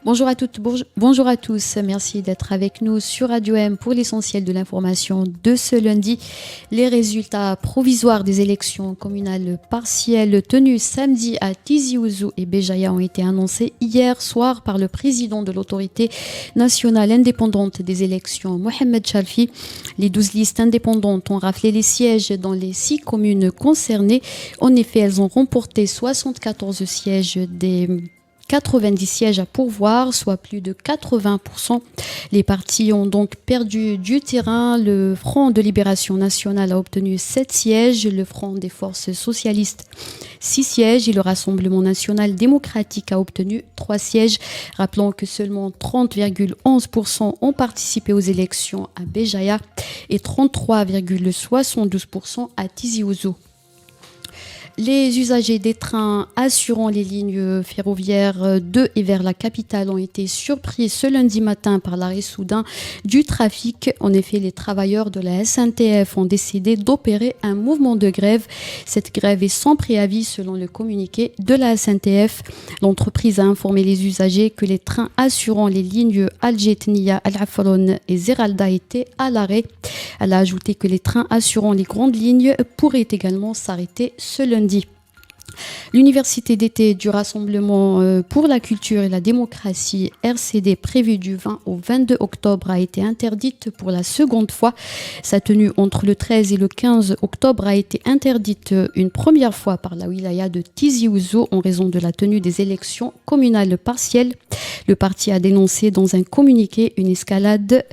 Bonjour à toutes, bonjour à tous. Merci d'être avec nous sur Radio M pour l'essentiel de l'information de ce lundi. Les résultats provisoires des élections communales partielles tenues samedi à Tizi Ouzou et Béjaïa ont été annoncés hier soir par le président de l'autorité nationale indépendante des élections, Mohamed Chalfi. Les 12 listes indépendantes ont raflé les sièges dans les 6 communes concernées. En effet, elles ont remporté 74 sièges des 90 sièges à pourvoir, soit plus de 80%. Les partis ont donc perdu du terrain. Le Front de Libération Nationale a obtenu 7 sièges, le Front des Forces Socialistes 6 sièges et le Rassemblement National Démocratique a obtenu 3 sièges. Rappelons que seulement 30,11% ont participé aux élections à Béjaïa et 33,72% à Tizi Ouzou. Les usagers des trains assurant les lignes ferroviaires de et vers la capitale ont été surpris ce lundi matin par l'arrêt soudain du trafic. En effet, les travailleurs de la SNTF ont décidé d'opérer un mouvement de grève. Cette grève est sans préavis selon le communiqué de la SNTF. L'entreprise a informé les usagers que les trains assurant les lignes Alger-Tnia, Al-Afron et Zeralda étaient à l'arrêt. Elle a ajouté que les trains assurant les grandes lignes pourraient également s'arrêter ce lundi. L'université d'été du Rassemblement pour la culture et la démocratie RCD prévue du 20 au 22 octobre a été interdite pour la seconde fois. Sa tenue entre le 13 et le 15 octobre a été interdite une première fois par la wilaya de Tizi Ouzou en raison de la tenue des élections communales partielles. Le parti a dénoncé dans un communiqué une escalade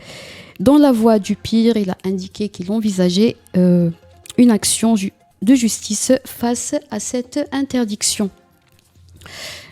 dans la voie du pire. Il a indiqué qu'il envisageait une action de justice face à cette interdiction.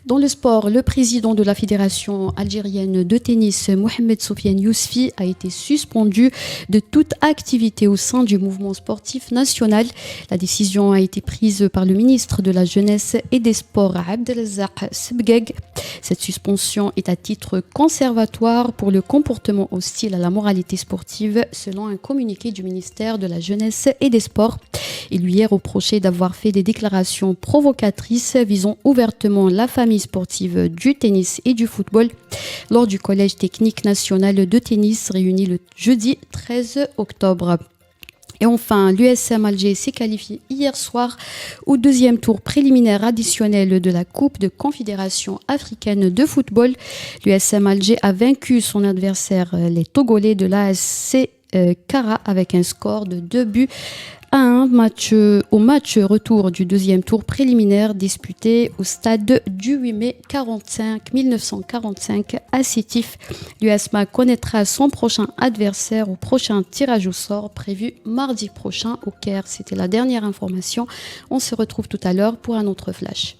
Dans le sport, le président de la Fédération algérienne de tennis, Mohamed Soufiane Yousfi, a été suspendu de toute activité au sein du mouvement sportif national. La décision a été prise par le ministre de la Jeunesse et des Sports, Abdelrazak Sebgeg. Cette suspension est à titre conservatoire pour le comportement hostile à la moralité sportive, selon un communiqué du ministère de la Jeunesse et des Sports. Il lui est reproché d'avoir fait des déclarations provocatrices visant ouvertement la famille sportive du tennis et du football lors du Collège technique national de tennis réuni le jeudi 13 octobre. Et enfin, l'USM Alger s'est qualifié hier soir au deuxième tour préliminaire additionnel de la Coupe de Confédération africaine de football. L'USM Alger a vaincu son adversaire, les Togolais de l'ASC Kara, avec un score de 2 buts à un match retour du deuxième tour préliminaire disputé au stade du 8 mai 1945 à Sétif. L'USMA connaîtra son prochain adversaire au prochain tirage au sort prévu mardi prochain au Caire. C'était la dernière information. On se retrouve tout à l'heure pour un autre flash.